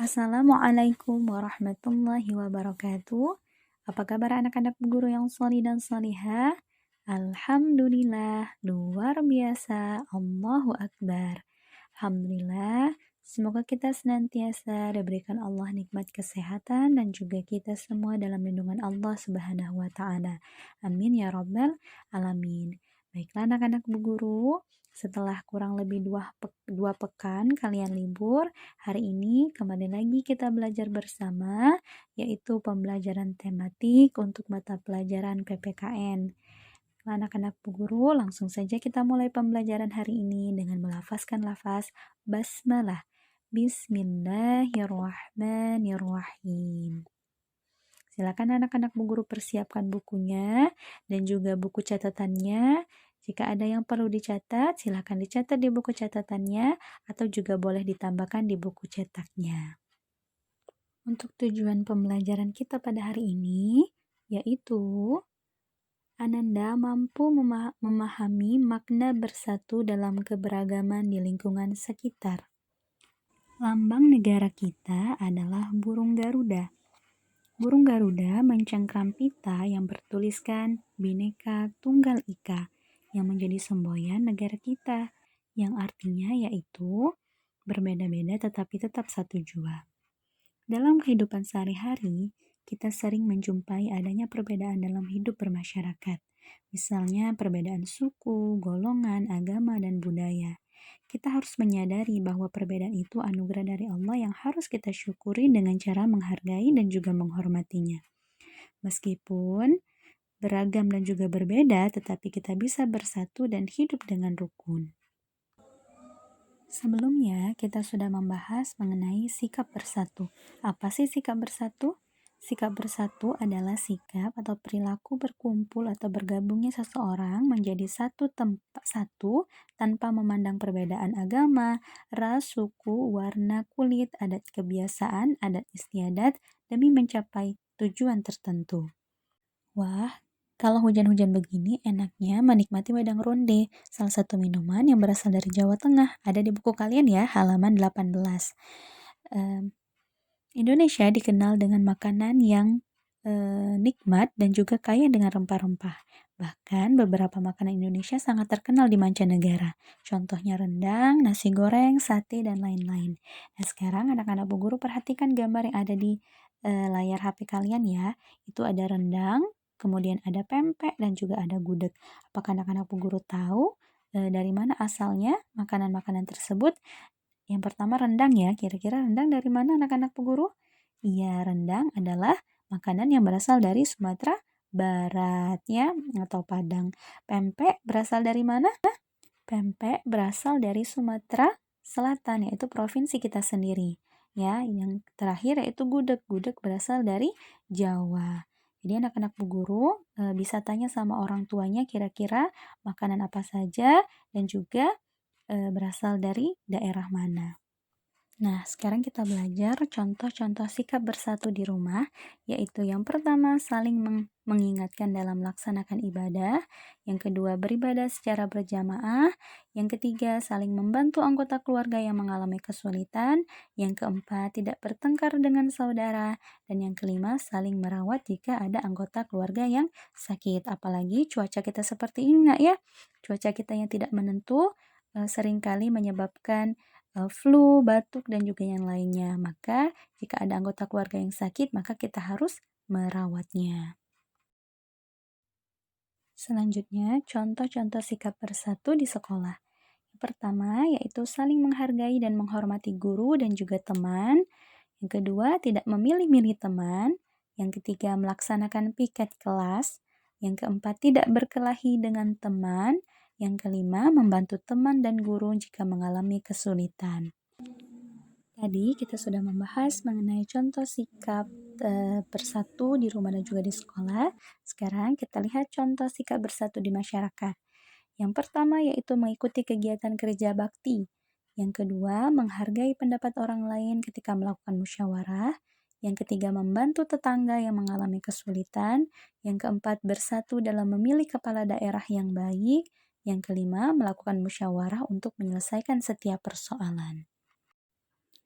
Assalamualaikum warahmatullahi wabarakatuh. Apa kabar anak-anak guru yang sholih dan sholihah? Alhamdulillah, luar biasa, Allahu Akbar. Alhamdulillah, semoga kita senantiasa diberikan Allah nikmat kesehatan dan juga kita semua dalam lindungan Allah Subhanahu wa Ta'ala. Amin ya Rabbal Alamin. Baiklah anak-anak bu guru, setelah kurang lebih dua pekan kalian libur, hari ini kembali lagi kita belajar bersama, yaitu pembelajaran tematik untuk mata pelajaran PPKN. Anak-anak bu guru, langsung saja kita mulai pembelajaran hari ini dengan melafazkan lafaz basmalah. Bismillahirrahmanirrahim. Silakan anak-anak bu guru persiapkan bukunya dan juga buku catatannya. Jika ada yang perlu dicatat, silakan dicatat di buku catatannya atau juga boleh ditambahkan di buku cetaknya. Untuk tujuan pembelajaran kita pada hari ini, yaitu Ananda mampu memahami makna bersatu dalam keberagaman di lingkungan sekitar. Lambang negara kita adalah burung Garuda. Burung Garuda mencengkram pita yang bertuliskan Bhinneka Tunggal Ika yang menjadi semboyan negara kita, yang artinya yaitu berbeda-beda tetapi tetap satu jua. Dalam kehidupan sehari-hari, kita sering menjumpai adanya perbedaan dalam hidup bermasyarakat. Misalnya perbedaan suku, golongan, agama, dan budaya. Kita harus menyadari bahwa perbedaan itu anugerah dari Allah yang harus kita syukuri dengan cara menghargai dan juga menghormatinya. Meskipun beragam dan juga berbeda, tetapi kita bisa bersatu dan hidup dengan rukun. Sebelumnya, kita sudah membahas mengenai sikap bersatu. Apa sih sikap bersatu? Sikap bersatu adalah sikap atau perilaku berkumpul atau bergabungnya seseorang menjadi satu tanpa memandang perbedaan agama, ras, suku, warna kulit, adat kebiasaan, adat istiadat demi mencapai tujuan tertentu. Wah, kalau hujan-hujan begini enaknya menikmati wedang ronde, salah satu minuman yang berasal dari Jawa Tengah. Ada di buku kalian ya, halaman 18. Indonesia dikenal dengan makanan yang nikmat dan juga kaya dengan rempah-rempah. Bahkan beberapa makanan Indonesia sangat terkenal di mancanegara. Contohnya rendang, nasi goreng, sate, dan lain-lain. Nah sekarang anak-anak bu guru perhatikan gambar yang ada di layar HP kalian ya. Itu ada rendang, kemudian ada pempek, dan juga ada gudeg. Apakah anak-anak bu guru tahu dari mana asalnya makanan-makanan tersebut? Yang pertama rendang ya, kira-kira rendang dari mana anak-anak bu guru? Iya, rendang adalah makanan yang berasal dari Sumatera Barat ya, atau Padang. Pempek berasal dari mana? Pempek berasal dari Sumatera Selatan, yaitu provinsi kita sendiri. Ya, yang terakhir yaitu gudeg. Gudeg berasal dari Jawa. Jadi anak-anak bu guru bisa tanya sama orang tuanya kira-kira makanan apa saja dan juga berasal dari daerah mana. Nah, sekarang kita belajar contoh-contoh sikap bersatu di rumah, yaitu yang pertama saling mengingatkan dalam melaksanakan ibadah, yang kedua beribadah secara berjamaah, yang ketiga saling membantu anggota keluarga yang mengalami kesulitan, yang keempat tidak bertengkar dengan saudara, dan yang kelima saling merawat jika ada anggota keluarga yang sakit. Apalagi cuaca kita seperti ini nak ya, cuaca kita yang tidak menentu seringkali menyebabkan flu, batuk, dan juga yang lainnya. Maka jika ada anggota keluarga yang sakit, maka kita harus merawatnya. Selanjutnya, contoh-contoh sikap bersatu di sekolah. Yang pertama, yaitu saling menghargai dan menghormati guru dan juga teman. Yang kedua, tidak memilih-milih teman. Yang ketiga, melaksanakan piket kelas. Yang keempat, tidak berkelahi dengan teman. Yang kelima, membantu teman dan guru jika mengalami kesulitan. Tadi kita sudah membahas mengenai contoh sikap bersatu di rumah dan juga di sekolah. Sekarang kita lihat contoh sikap bersatu di masyarakat. Yang pertama yaitu mengikuti kegiatan kerja bakti. Yang kedua, menghargai pendapat orang lain ketika melakukan musyawarah. Yang ketiga, membantu tetangga yang mengalami kesulitan. Yang keempat, bersatu dalam memilih kepala daerah yang baik. Yang kelima, melakukan musyawarah untuk menyelesaikan setiap persoalan.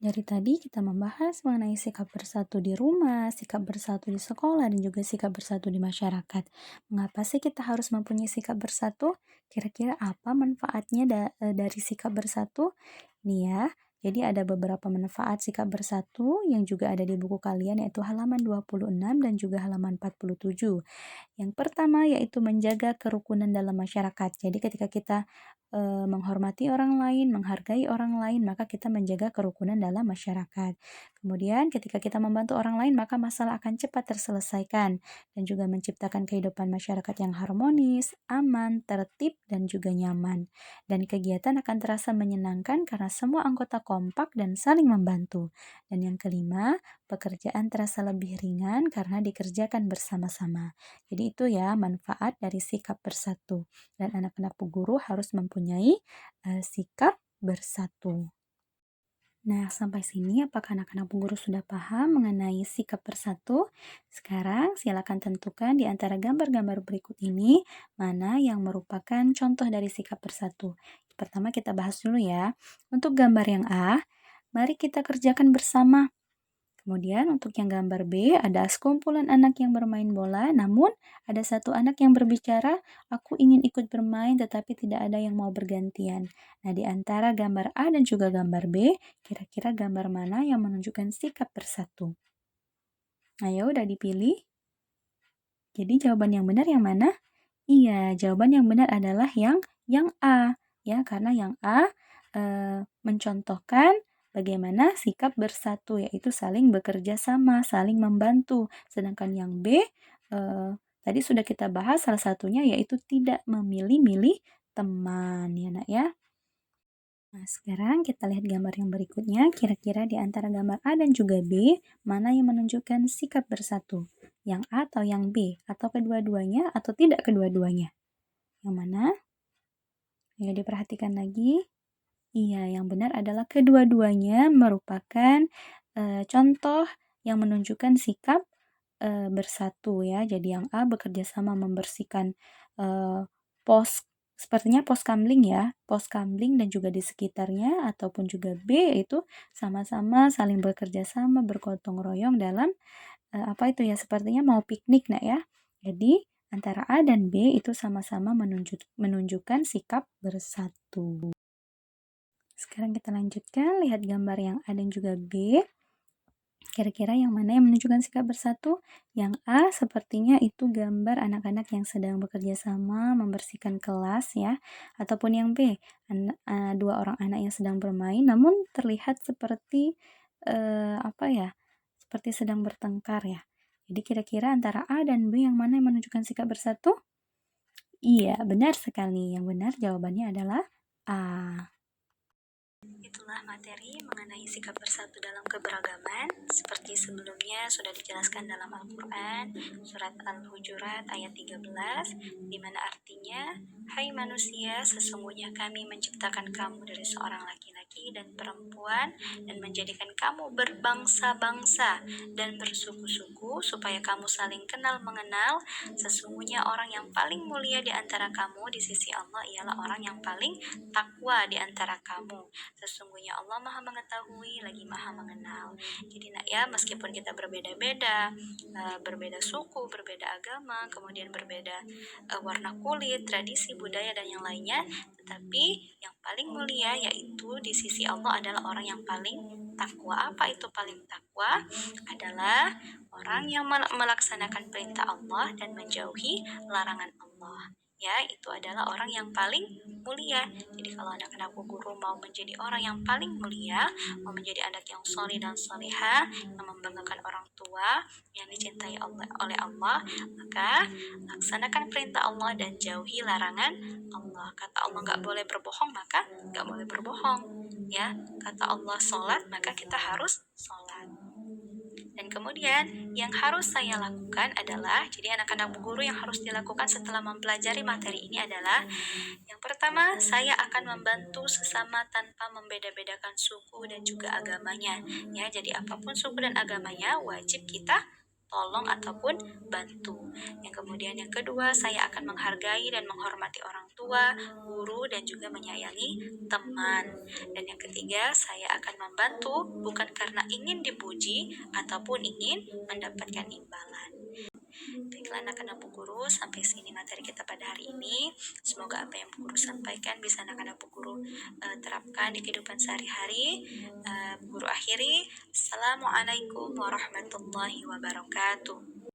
Dari tadi kita membahas mengenai sikap bersatu di rumah, sikap bersatu di sekolah, dan juga sikap bersatu di masyarakat. Mengapa sih kita harus mempunyai sikap bersatu? Kira-kira apa manfaatnya dari sikap bersatu? Nih ya, jadi ada beberapa manfaat sikap bersatu yang juga ada di buku kalian yaitu halaman 26 dan juga halaman 47. Yang pertama yaitu menjaga kerukunan dalam masyarakat. Jadi ketika kita menghormati orang lain, menghargai orang lain, maka kita menjaga kerukunan dalam masyarakat. Kemudian ketika kita membantu orang lain, maka masalah akan cepat terselesaikan dan juga menciptakan kehidupan masyarakat yang harmonis, aman, tertib, dan juga nyaman. Dan kegiatan akan terasa menyenangkan karena semua anggota kompak dan saling membantu. Dan yang kelima, pekerjaan terasa lebih ringan karena dikerjakan bersama-sama. Jadi itu ya manfaat dari sikap bersatu. Dan anak-anak guru harus mempunyai sikap bersatu. Nah, sampai sini apakah anak-anak guru sudah paham mengenai sikap bersatu? Sekarang silakan tentukan di antara gambar-gambar berikut ini mana yang merupakan contoh dari sikap bersatu. Pertama kita bahas dulu ya. Untuk gambar yang A, mari kita kerjakan bersama. Kemudian untuk yang gambar B, ada sekumpulan anak yang bermain bola, namun ada satu anak yang berbicara, aku ingin ikut bermain tetapi tidak ada yang mau bergantian. Nah, di antara gambar A dan juga gambar B, kira-kira gambar mana yang menunjukkan sikap bersatu? Ayo, udah dipilih? Jadi jawaban yang benar yang mana? Iya, jawaban yang benar adalah yang A, ya, karena yang A mencontohkan bagaimana sikap bersatu, yaitu saling bekerja sama, saling membantu. Sedangkan yang B tadi sudah kita bahas salah satunya yaitu tidak memilih-milih teman, ya nak ya. Nah, sekarang kita lihat gambar yang berikutnya. Kira-kira di antara gambar A dan juga B, mana yang menunjukkan sikap bersatu? Yang A atau yang B? Atau kedua-duanya atau tidak kedua-duanya? Yang mana? Ayo diperhatikan lagi. Iya, yang benar adalah kedua-duanya merupakan contoh yang menunjukkan sikap bersatu ya. Jadi yang A bekerja sama membersihkan pos sepertinya pos kamling ya, pos kamling dan juga di sekitarnya ataupun juga B itu sama-sama saling bekerja sama bergotong royong dalam apa itu ya sepertinya mau piknik nak ya. Jadi antara A dan B itu sama-sama menunjukkan sikap bersatu. Sekarang kita lanjutkan, lihat gambar yang A dan juga B. Kira-kira yang mana yang menunjukkan sikap bersatu? Yang A sepertinya itu gambar anak-anak yang sedang bekerja sama membersihkan kelas ya. Ataupun yang B, dua orang anak yang sedang bermain namun terlihat seperti apa ya? Seperti sedang bertengkar ya. Jadi kira-kira antara A dan B yang mana yang menunjukkan sikap bersatu? Iya, benar sekali. Yang benar jawabannya adalah A. Itulah materi mengenai sikap bersatu dalam keberagaman. Seperti sebelumnya sudah dijelaskan dalam Al-Quran, surat Al-Hujurat ayat 13, di mana artinya, hai manusia, sesungguhnya kami menciptakan kamu dari seorang laki-laki dan perempuan, dan menjadikan kamu berbangsa-bangsa dan bersuku-suku, supaya kamu saling kenal mengenal. Sesungguhnya orang yang paling mulia di antara kamu di sisi Allah ialah orang yang paling takwa di antara kamu. Sesungguhnya Allah maha mengetahui lagi maha mengenal. Jadi nak ya, meskipun kita berbeda-beda, berbeda suku, berbeda agama, kemudian berbeda warna kulit, tradisi, budaya, dan yang lainnya, tetapi yang paling mulia yaitu di sisi Allah adalah orang yang paling takwa. Apa itu paling takwa? Adalah orang yang melaksanakan perintah Allah dan menjauhi larangan Allah. Ya, itu adalah orang yang paling mulia. Jadi kalau anak-anak guru mau menjadi orang yang paling mulia, mau menjadi anak yang soleh dan soleha, yang membanggakan orang tua, yang dicintai oleh Allah, maka laksanakan perintah Allah dan jauhi larangan Allah. Kata Allah nggak boleh berbohong, maka nggak boleh berbohong. Ya, kata Allah sholat, maka kita harus sholat. Dan kemudian yang harus saya lakukan adalah, jadi anak-anak guru yang harus dilakukan setelah mempelajari materi ini adalah, yang pertama, saya akan membantu sesama tanpa membeda-bedakan suku dan juga agamanya. Ya, jadi apapun suku dan agamanya wajib kita tolong ataupun bantu. Yang kemudian yang kedua, saya akan menghargai dan menghormati orang tua, guru, dan juga menyayangi teman. Dan yang ketiga, saya akan membantu bukan karena ingin dipuji ataupun ingin mendapatkan imbalan. Baiklah anak-anak Bu Guru, sampai sini materi kita pada hari ini. Semoga apa yang Bu Guru sampaikan bisa anak-anak Bu Guru terapkan di kehidupan sehari-hari. Bu Guru akhiri, Assalamualaikum warahmatullahi wabarakatuh.